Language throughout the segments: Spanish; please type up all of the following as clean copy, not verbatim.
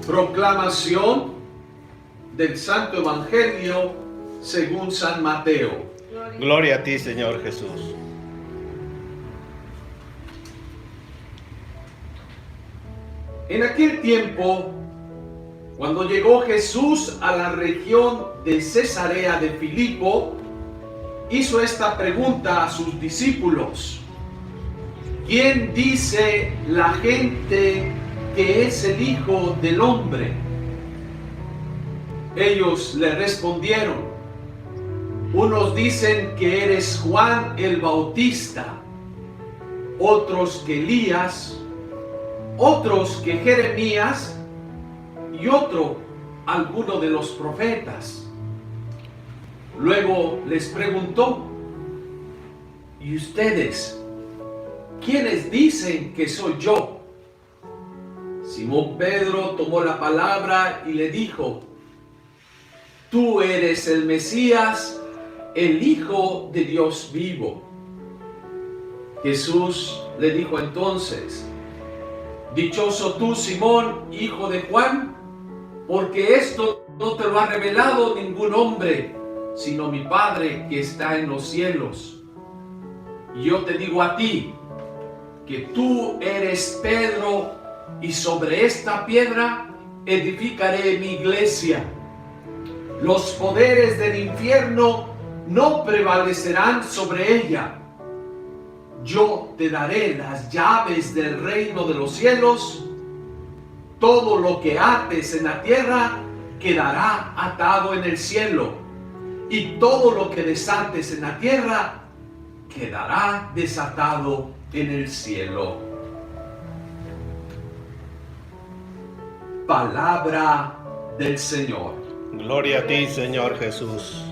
Proclamación del Santo Evangelio según San Mateo. Gloria a ti, Señor Jesús. En aquel tiempo, cuando llegó Jesús a la región de Cesarea de Filipo, hizo esta pregunta a sus discípulos: ¿quién dice la gente que es el Hijo del Hombre? Ellos le respondieron: unos dicen que eres Juan el Bautista, otros que Elías, otros que Jeremías y otro alguno de los profetas. Luego les preguntó: ¿y ustedes quiénes dicen que soy yo? Simón Pedro tomó la palabra y le dijo: tú eres el Mesías, el Hijo de Dios vivo. Jesús le dijo entonces: dichoso tú, Simón, hijo de Juan, porque esto no te lo ha revelado ningún hombre, sino mi Padre que está en los cielos. Y yo te digo a ti, que tú eres Pedro, y sobre esta piedra edificaré mi iglesia. Los poderes del infierno no prevalecerán sobre ella. Yo te daré las llaves del reino de los cielos. Todo lo que ates en la tierra quedará atado en el cielo, y todo lo que desates en la tierra quedará desatado en el cielo. Palabra del Señor. Gloria a ti, Señor Jesús.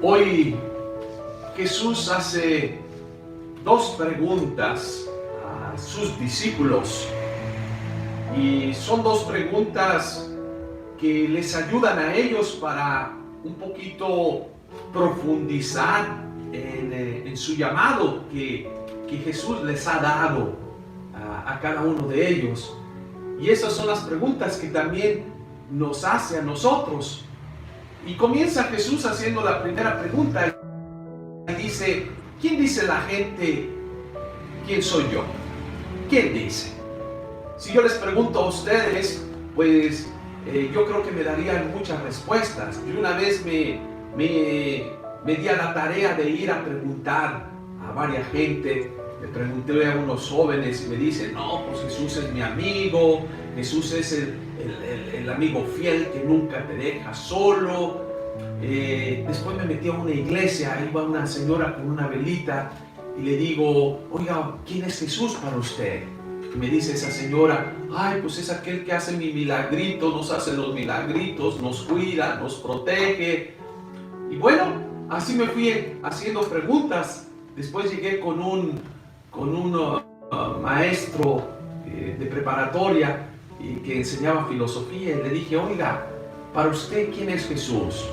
Hoy Jesús hace dos preguntas a sus discípulos, y son dos preguntas que les ayudan a ellos para un poquito profundizar en su llamado que Jesús les ha dado a cada uno de ellos. Y esas son las preguntas que también nos hace a nosotros. Y comienza Jesús haciendo la primera pregunta y dice: ¿quién dice la gente quién soy yo? ¿Quién dice? Si yo les pregunto a ustedes, pues yo creo que me darían muchas respuestas. Yo una vez me di a la tarea de ir a preguntar a varias gente. Le pregunté a unos jóvenes y me dicen: no, pues Jesús es mi amigo, Jesús es el amigo fiel que nunca te deja solo. Después me metí a una iglesia, ahí va una señora con una velita y le digo: oiga, ¿quién es Jesús para usted? Y me dice esa señora: ay, pues es aquel que hace mi milagrito, nos hace los milagritos, nos cuida, nos protege. Y bueno, así me fui haciendo preguntas. Después llegué con un maestro de preparatoria que enseñaba filosofía, y le dije: oiga, para usted, ¿quién es Jesús?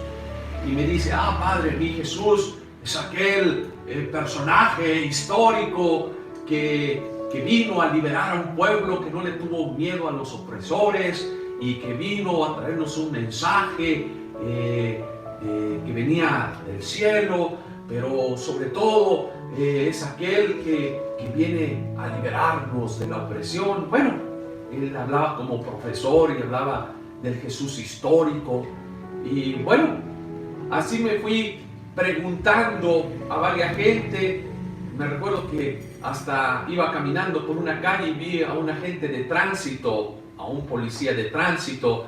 Y me dice: ah, padre, mi Jesús es aquel personaje histórico que vino a liberar a un pueblo, que no le tuvo miedo a los opresores, y que vino a traernos un mensaje que venía del cielo, pero sobre todo es aquel que viene a liberarnos de la opresión. Bueno, él hablaba como profesor y hablaba del Jesús histórico. Y bueno, así me fui preguntando a varias gente. Me recuerdo que hasta iba caminando por una calle y vi a un agente de tránsito, a un policía de tránsito,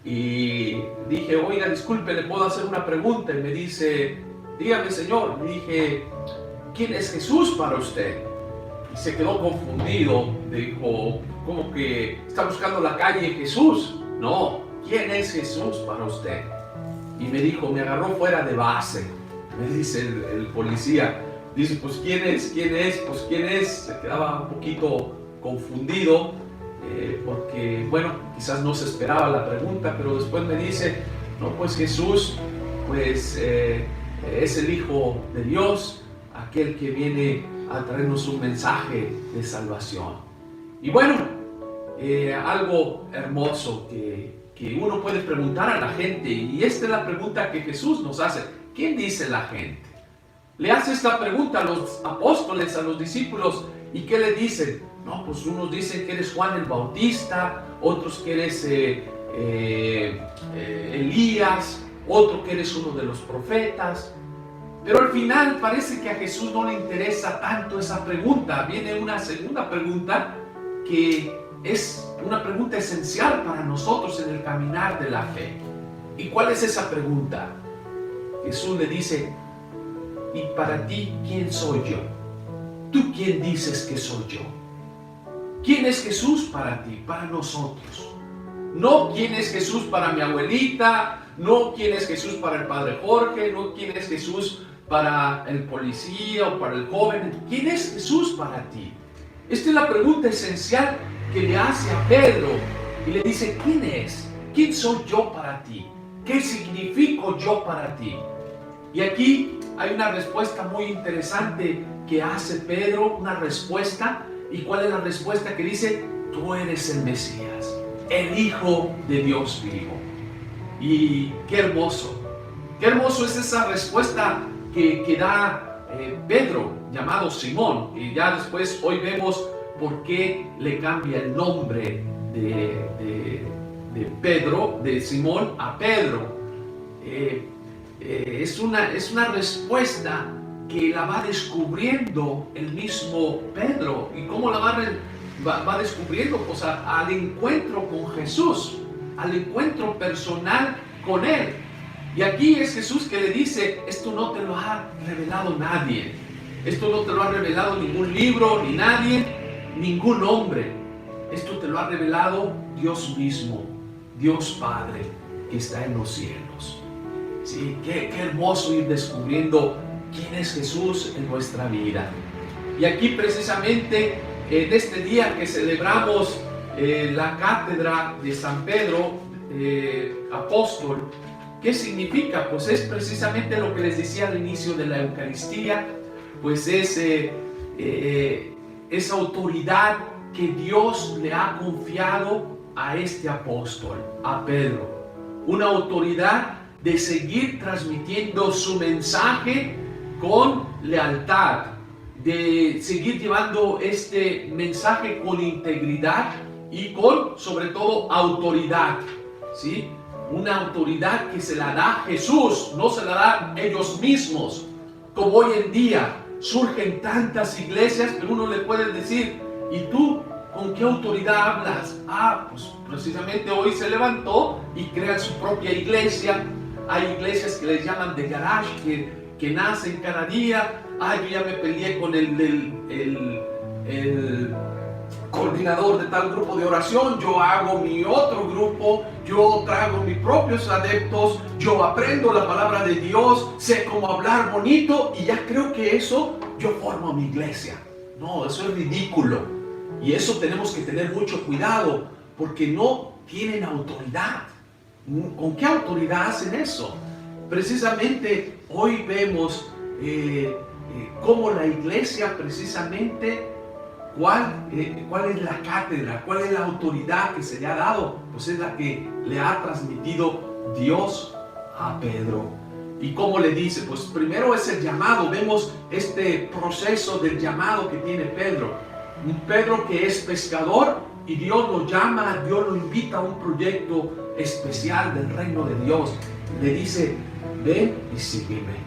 y dije: oiga, disculpe, ¿le puedo hacer una pregunta? Y me dice: dígame, señor. Me dije: ¿quién es Jesús para usted? Y se quedó confundido. Dijo: ¿cómo que está buscando la calle Jesús? No, ¿quién es Jesús para usted? Y me dijo, me agarró fuera de base. Me dice el policía, dice: pues ¿quién es? ¿Quién es? Pues ¿quién es? Se quedaba un poquito confundido porque, bueno, quizás no se esperaba la pregunta, pero después me dice: No, pues Jesús pues, es el Hijo de Dios, aquel que viene a traernos un mensaje de salvación. Y bueno, algo hermoso que uno puede preguntar a la gente, y esta es la pregunta que Jesús nos hace: ¿quién dice la gente? Le hace esta pregunta a los apóstoles, a los discípulos, ¿y qué le dicen? No, pues unos dicen que eres Juan el Bautista, otros que eres Elías, otro que eres uno de los profetas. Pero al final parece que a Jesús no le interesa tanto esa pregunta. Viene una segunda pregunta que es una pregunta esencial para nosotros en el caminar de la fe. ¿Y cuál es esa pregunta? Jesús le dice: ¿y para ti quién soy yo? ¿Tú quién dices que soy yo? ¿Quién es Jesús para ti, para nosotros? No quién es Jesús para mi abuelita, no quién es Jesús para el padre Jorge, no quién es Jesús para el policía o para el joven. ¿Quién es Jesús para ti? Esta es la pregunta esencial que le hace a Pedro y le dice: ¿quién es? ¿Quién soy yo para ti? ¿Qué significo yo para ti? Y aquí hay una respuesta muy interesante que hace Pedro, una respuesta. ¿Y cuál es la respuesta? Que dice: tú eres el Mesías, el Hijo de Dios vivo. Y qué hermoso es esa respuesta que da Pedro, llamado Simón. Y ya después hoy vemos por qué le cambia el nombre de Pedro, de Simón, a Pedro. Es una respuesta que la va descubriendo el mismo Pedro. ¿Y cómo la va descubriendo? Pues al encuentro con Jesús, al encuentro personal con Él. Y aquí es Jesús que le dice: esto no te lo ha revelado nadie, esto no te lo ha revelado ningún libro, ni nadie, ningún hombre. Esto te lo ha revelado Dios mismo, Dios Padre, que está en los cielos. Sí, qué hermoso ir descubriendo quién es Jesús en nuestra vida. Y aquí precisamente en este día que celebramos la cátedra de San Pedro, apóstol, ¿qué significa? Pues es precisamente lo que les decía al inicio de la Eucaristía, pues es esa autoridad que Dios le ha confiado a este apóstol, a Pedro. Una autoridad de seguir transmitiendo su mensaje con lealtad, de seguir llevando este mensaje con integridad y con, sobre todo, autoridad, ¿sí? Una autoridad que se la da Jesús, no se la dan ellos mismos. Como hoy en día surgen tantas iglesias que uno le puede decir: ¿y tú con qué autoridad hablas? Pues precisamente hoy se levantó y crean su propia iglesia. Hay iglesias que les llaman de garage, que nacen cada día. Yo ya me peleé con el coordinador de tal grupo de oración, yo hago mi otro grupo, yo traigo mis propios adeptos, yo aprendo la palabra de Dios, sé cómo hablar bonito y ya creo que eso yo formo mi iglesia. No, eso es ridículo. Y eso tenemos que tener mucho cuidado, porque no tienen autoridad. ¿Con qué autoridad hacen eso? Precisamente hoy vemos cómo la iglesia, precisamente, ¿cuál es la cátedra? ¿Cuál es la autoridad que se le ha dado? Pues es la que le ha transmitido Dios a Pedro. ¿Y cómo le dice? Pues primero es el llamado. Vemos este proceso del llamado que tiene Pedro. Un Pedro que es pescador y Dios lo llama, Dios lo invita a un proyecto especial del reino de Dios. Le dice: ven y sígueme.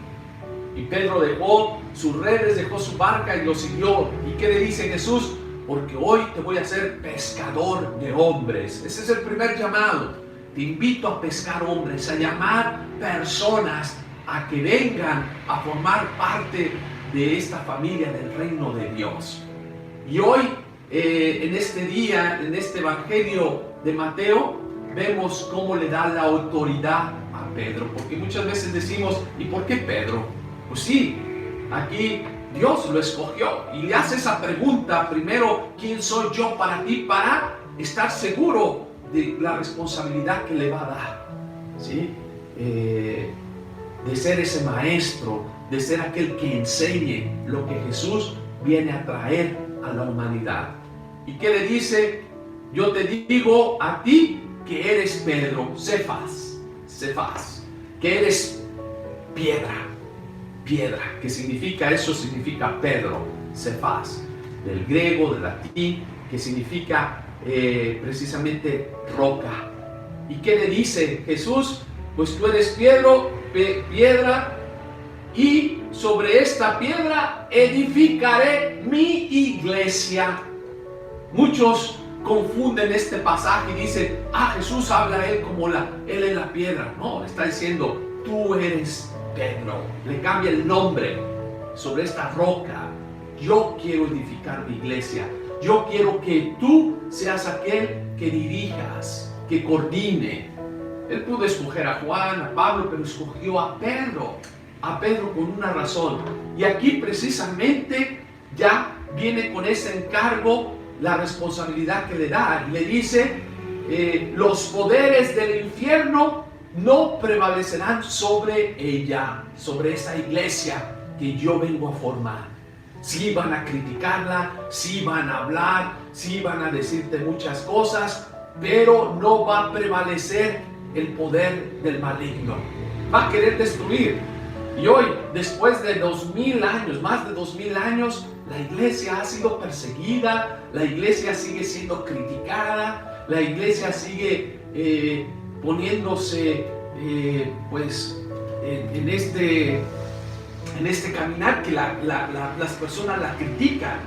Y Pedro dejó sus redes, dejó su barca y lo siguió. ¿Y qué le dice Jesús? Porque hoy te voy a hacer pescador de hombres. Ese es el primer llamado. Te invito a pescar hombres, a llamar personas a que vengan a formar parte de esta familia del reino de Dios. Y hoy, en este día, en este Evangelio de Mateo, vemos cómo le da la autoridad a Pedro. Porque muchas veces decimos: ¿y por qué Pedro? Pues sí, aquí Dios lo escogió y le hace esa pregunta primero: ¿quién soy yo para ti? Para estar seguro de la responsabilidad que le va a dar, ¿sí? de ser ese maestro, de ser aquel que enseñe lo que Jesús viene a traer a la humanidad. ¿Y qué le dice? Yo te digo a ti que eres Pedro, Cefas, que eres piedra, que significa, eso significa Pedro, Cefas, del griego, del latín, que significa precisamente roca. ¿Y qué le dice Jesús? Pues tú eres piedra, y sobre esta piedra edificaré mi iglesia. Muchos confunden este pasaje y dicen, Jesús habla a él como él es la piedra. No, está diciendo, tú eres Pedro. Le cambia el nombre. Sobre esta roca yo quiero edificar mi iglesia. Yo quiero que tú seas aquel que dirijas, que coordine. Él pudo escoger a Juan, a Pablo, pero escogió a Pedro con una razón. Y aquí precisamente ya viene con ese encargo la responsabilidad que le da. Y le dice, los poderes del infierno no prevalecerán sobre ella, sobre esa iglesia que yo vengo a formar. Sí van a criticarla, sí van a hablar, sí van a decirte muchas cosas, pero no va a prevalecer el poder del maligno. Va a querer destruir. Y hoy, después de 2000 años, más de 2000 años, la iglesia ha sido perseguida, la iglesia sigue siendo criticada, la iglesia sigue poniéndose en este caminar que las personas la critican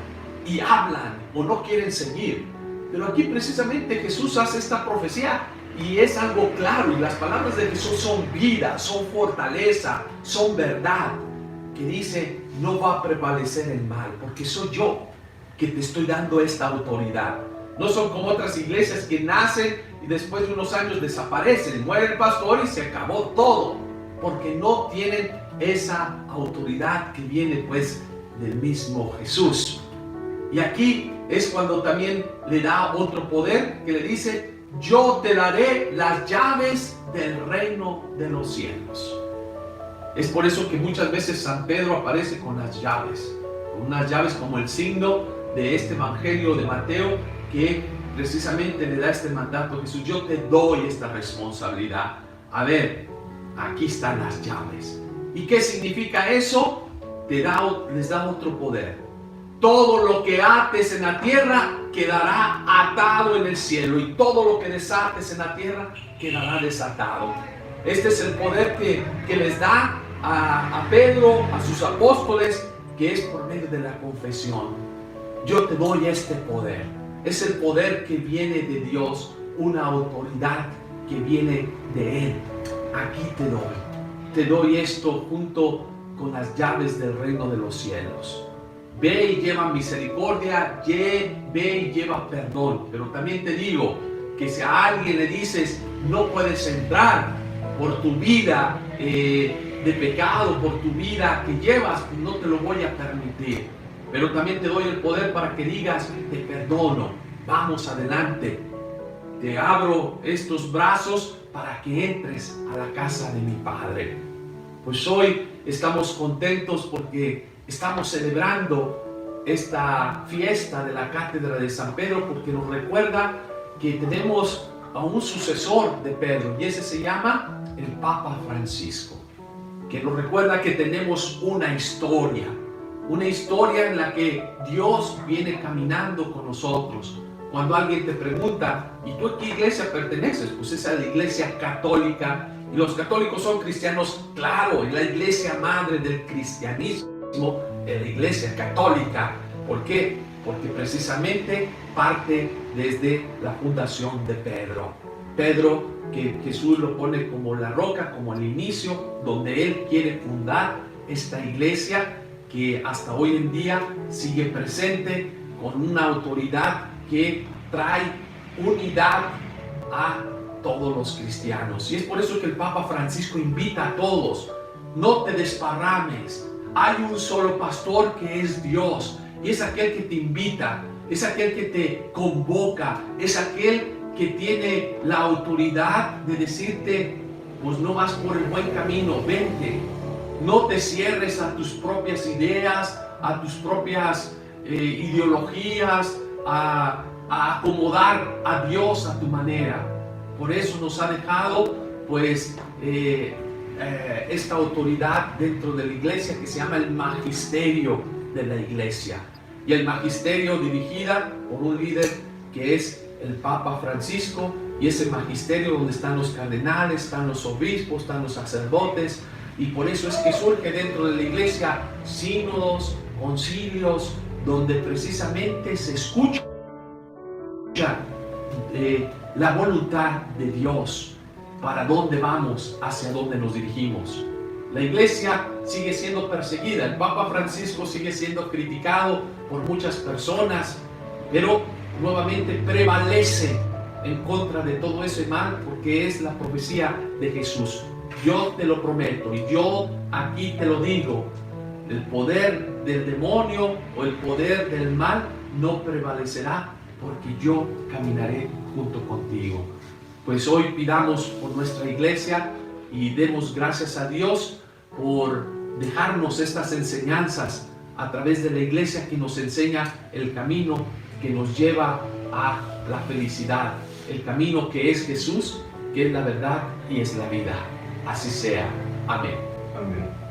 y hablan o no quieren seguir. Pero aquí precisamente Jesús hace esta profecía y es algo claro, y las palabras de Jesús son vida, son fortaleza, son verdad, que dice, no va a prevalecer el mal, porque soy yo que te estoy dando esta autoridad. No son como otras iglesias que nacen y después de unos años desaparecen, muere el pastor y se acabó todo, porque no tienen esa autoridad que viene pues del mismo Jesús. Y aquí es cuando también le da otro poder, que le dice, yo te daré las llaves del reino de los cielos. Es por eso que muchas veces San Pedro aparece con las llaves, con unas llaves como el signo de este evangelio de Mateo, que precisamente le da este mandato a Jesús. Yo te doy esta responsabilidad. A ver, aquí están las llaves. ¿Y qué significa eso? Les da otro poder. Todo lo que ates en la tierra quedará atado en el cielo, y todo lo que desates en la tierra quedará desatado. Este es el poder que les da a Pedro, a sus apóstoles, que es por medio de la confesión. Yo te doy este poder. Es el poder que viene de Dios, una autoridad que viene de Él. Aquí te doy esto junto con las llaves del reino de los cielos. Ve y lleva misericordia, ve y lleva perdón. Pero también te digo que si a alguien le dices, no puedes entrar por tu vida de pecado, por tu vida que llevas, pues no te lo voy a permitir. Pero también te doy el poder para que digas, te perdono, vamos adelante. Te abro estos brazos para que entres a la casa de mi Padre. Pues hoy estamos contentos porque estamos celebrando esta fiesta de la Cátedra de San Pedro, porque nos recuerda que tenemos a un sucesor de Pedro, y ese se llama el Papa Francisco, que nos recuerda que tenemos una historia en la que Dios viene caminando con nosotros. Cuando alguien te pregunta, ¿y tú a qué iglesia perteneces? Pues es a la iglesia católica, y los católicos son cristianos, claro, es la iglesia madre del cristianismo, es la iglesia católica. ¿Por qué? Porque precisamente parte desde la fundación de Pedro. Pedro, que Jesús lo pone como la roca, como el inicio, donde Él quiere fundar esta iglesia que hasta hoy en día sigue presente con una autoridad que trae unidad a todos los cristianos. Y es por eso que el Papa Francisco invita a todos, no te desparrames. Hay un solo pastor que es Dios, y es aquel que te invita, es aquel que te convoca, es aquel que tiene la autoridad de decirte, pues no vas por el buen camino. Vente, no te cierres a tus propias ideas, a tus propias ideologías, a acomodar a Dios a tu manera. Por eso nos ha dejado pues esta autoridad dentro de la iglesia que se llama el magisterio de la iglesia, y el magisterio dirigida por un líder que es el Papa Francisco, y ese magisterio donde están los cardenales, están los obispos, están los sacerdotes, y por eso es que surge dentro de la iglesia sínodos, concilios, donde precisamente se escucha la voluntad de Dios, para dónde vamos, hacia dónde nos dirigimos. La iglesia sigue siendo perseguida, el Papa Francisco sigue siendo criticado por muchas personas, pero nuevamente prevalece en contra de todo ese mal, porque es la profecía de Jesús. Yo te lo prometo y yo aquí te lo digo, el poder del demonio o el poder del mal no prevalecerá, porque yo caminaré junto contigo. Pues hoy pidamos por nuestra iglesia y demos gracias a Dios por dejarnos estas enseñanzas a través de la iglesia, que nos enseña el camino que nos lleva a la felicidad, el camino que es Jesús, que es la verdad y es la vida. Así sea. Amén. Amén.